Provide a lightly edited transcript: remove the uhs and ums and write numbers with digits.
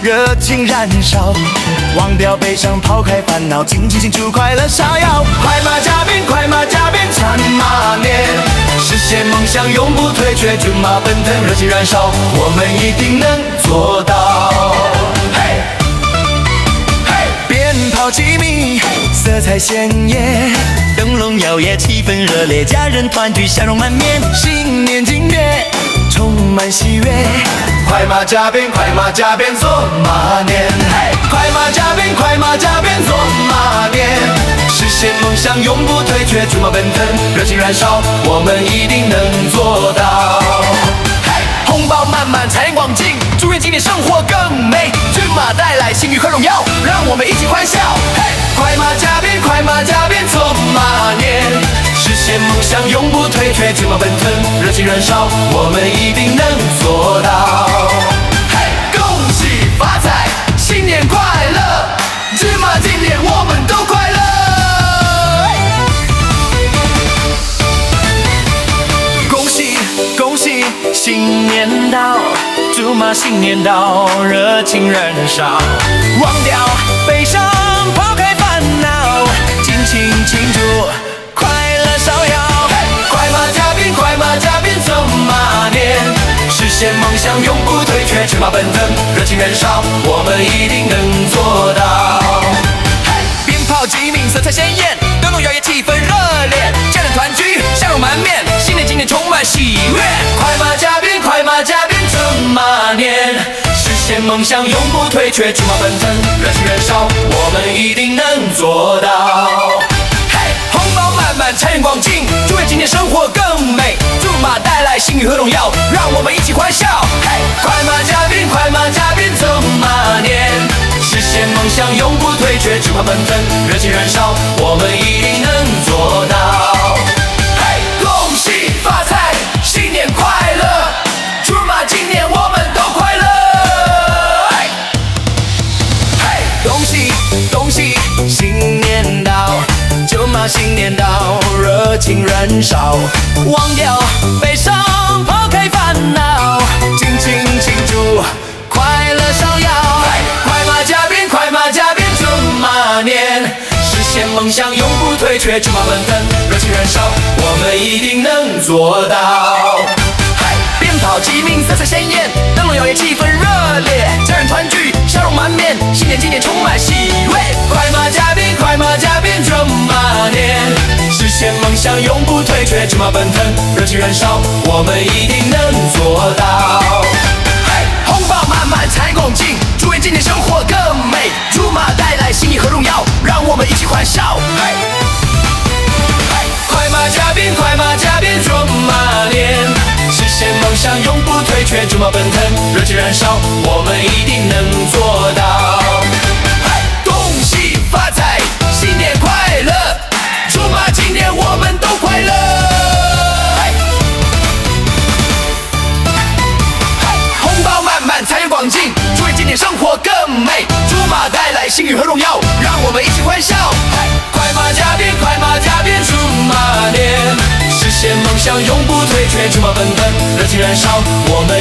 热情燃烧，忘掉悲伤，抛开烦恼，尽情庆祝快乐逍遥。快马加鞭，快马加鞭，战马年，实现梦想，永不退却，骏马奔腾，热情燃烧，我们一定能做到。嘿，嘿，鞭炮齐鸣，色彩鲜艳，灯笼摇曳，气氛热烈，家人团聚，笑容满面，新年敬月，充满喜悦。快马加鞭，快马加鞭，做马年。嘿，快马加鞭，快马加鞭，做马年，实现梦想，永不退却，骏马奔腾，热情燃烧，我们一定能做到。嘿，红包满满，财源广进，祝愿今年生活更美，骏马带来幸运和荣耀，让我们一起欢笑。嘿，快马加鞭，快马加鞭，做马年，实现梦想，永不退却，骏马奔腾，热情燃烧，我们一定能做到。嘿，恭喜发财，新年快乐，骏马今年我们都快乐。恭喜恭喜，新年到，祝马新年到，热情燃烧，忘掉悲伤，抛开烦恼，尽情庆祝，快乐逍遥。快马加鞭，快马加鞭，走马年，实现梦想，永不退却，骏马奔腾，热情燃烧，我们一定能做到。鞭炮齐鸣，色彩鲜艳，灯笼摇曳，气氛热烈，家人团聚，笑容满面，新年今年充满喜悦。快马加鞭，快马加鞭，走马年，实现梦想，永不退却，骏马奔腾，热情燃烧，我们一定能做到。红包满满，财源广进，祝愿今年生活更美，祝马带来幸运和荣耀，让我们一起欢笑。嘿，快马加鞭，快马加鞭，走马年，实现梦想，永不退却，骏马奔腾，热情燃烧，我们一定能做到。嘿，恭喜发财，新年快乐，祝马今年我们都快乐。嘿，恭喜恭喜，新年到，祝马新年到，热情燃烧，忘掉悲伤，抛开烦恼，尽情庆祝，快乐逍遥。快马加鞭，快马加鞭，走马年，实现梦想，永不退却，骏马奔腾，热情燃烧，我们一定能做到。鞭炮齐鸣，色彩鲜艳，灯笼摇曳，气氛热烈，家人团聚，笑容满面，新年今年充满喜悦。快马加鞭，快马加鞭，走马年，实现梦想，永不退却，骏马奔腾，热情燃烧，我们一定能做到。红包满满，财共进，祝愿今年生活更美，祝马带来幸运和荣耀，让我们一起欢笑。快马加鞭，快马加鞭，走马年，实现梦想，永不退却，骏马奔腾，热情燃烧，我们一定能做到。恭喜发财，新年快乐，祝马今年我们都快乐。红包满满，财源广进，祝愿今年生活更美，祝马带来幸运和荣耀，让我们一起欢笑。快马加鞭，快马加鞭，祝马年，实现梦想，永不退却，骏马奔腾，热情燃烧，我们